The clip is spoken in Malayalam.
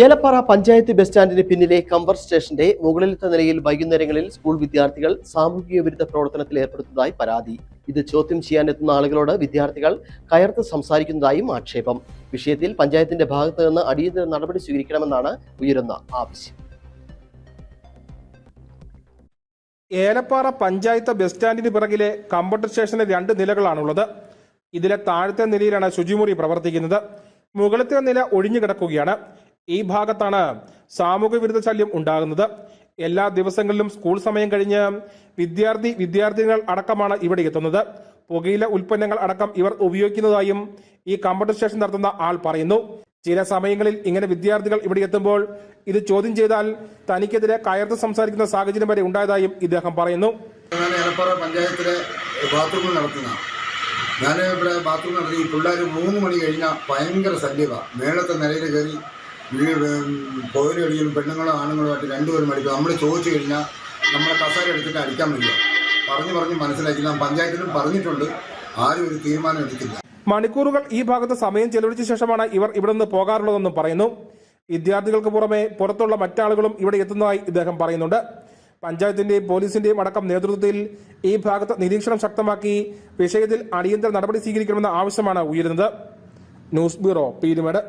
ഏലപ്പാറ പഞ്ചായത്ത് ബസ് സ്റ്റാൻഡിന് പിന്നിലെ കമ്പർ സ്റ്റേഷന്റെ മുകളിലത്തെ നിലയിൽ വൈകുന്നേരങ്ങളിൽ സ്കൂൾ വിദ്യാർത്ഥികൾ സാമൂഹിക വിരുദ്ധ പ്രവർത്തനത്തിൽ ഏർപ്പെടുന്നതായി പരാതി. ഇത് ചോദ്യം ചെയ്യാനെത്തുന്ന ആളുകളോട് വിദ്യാർത്ഥികൾ കയർത്ത് സംസാരിക്കുന്നതായും ആക്ഷേപം. വിഷയത്തിൽ പഞ്ചായത്തിന്റെ ഭാഗത്ത് നിന്ന് അടിയന്തര നടപടി സ്വീകരിക്കണമെന്നാണ് ഉയരുന്ന ആവശ്യം. ഏലപ്പാറ പഞ്ചായത്ത് ബസ് സ്റ്റാൻഡിന് പിറകിലെ കമ്പർ സ്റ്റേഷന് 2 നിലകളാണുള്ളത്. ഇതിലെ താഴത്തെ നിലയിലാണ് ശുചിമുറി പ്രവർത്തിക്കുന്നത്. മുകളിലത്തെ നില ഒഴിഞ്ഞു കിടക്കുകയാണ്. ഈ ഭാഗത്താണ് സാമൂഹ്യ വിരുദ്ധ ശല്യം ഉണ്ടാകുന്നത്. എല്ലാ ദിവസങ്ങളിലും സ്കൂൾ സമയം കഴിഞ്ഞ് വിദ്യാർത്ഥികൾ അടക്കമാണ് ഇവിടെ എത്തുന്നത്. പുകയില ഉൽപ്പന്നങ്ങൾ അടക്കം ഇവർ ഉപയോഗിക്കുന്നതായും ഈ കമ്പ്യൂട്ടർ സ്റ്റേഷൻ നടത്തുന്ന ആൾ പറയുന്നു. ചില സമയങ്ങളിൽ ഇങ്ങനെ വിദ്യാർത്ഥികൾ ഇവിടെ എത്തുമ്പോൾ ഇത് ചോദ്യം ചെയ്താൽ തനിക്കെതിരെ കയർത്ത് സംസാരിക്കുന്ന സാഹചര്യം വരെ ഉണ്ടായതായും ഇദ്ദേഹം പറയുന്നു. പഞ്ചായത്തിലെ ബാത്റൂം നടത്തുന്ന ഞാൻ ഇവിടെ ബാത്റൂം നടത്തി പിള്ളേർ 3 മണി കഴിഞ്ഞാൽ ഭയങ്കര ശല്യമാണ്. മേളത്തെ നിലയിൽ കയറി പോരടിയും പെണ്ണുങ്ങളോ ആണുങ്ങളുമായിട്ട് 2 പേരും അടിക്കും. നമ്മൾ ചോദിച്ചു കഴിഞ്ഞാൽ നമ്മളെ കസേര എടുത്തിട്ട് അടിക്കാൻ പറ്റുമോ പറഞ്ഞ് മനസ്സിലാക്കി. നാം പഞ്ചായത്തിലും പറഞ്ഞിട്ടുണ്ട്, ആരും ഒരു തീരുമാനം എടുത്തില്ല. മണിക്കൂറുകൾ ഈ ഭാഗത്ത് സമയം ചെലവഴിച്ച ശേഷമാണ് ഇവർ ഇവിടെ നിന്ന് പോകാറുള്ളതെന്നും പറയുന്നു. വിദ്യാർത്ഥികൾക്ക് പുറമെ പുറത്തുള്ള മറ്റാളുകളും ഇവിടെ എത്തുന്നതായി ഇദ്ദേഹം പറയുന്നുണ്ട്. പഞ്ചായത്തിന്റെയും പോലീസിന്റെയും അടക്കം നേതൃത്വത്തിൽ ഈ ഭാഗത്ത് നിരീക്ഷണം ശക്തമാക്കി വിഷയത്തിൽ അടിയന്തര നടപടി സ്വീകരിക്കണമെന്ന ആവശ്യമാണ് ഉയരുന്നത്. News bureau, Peermade.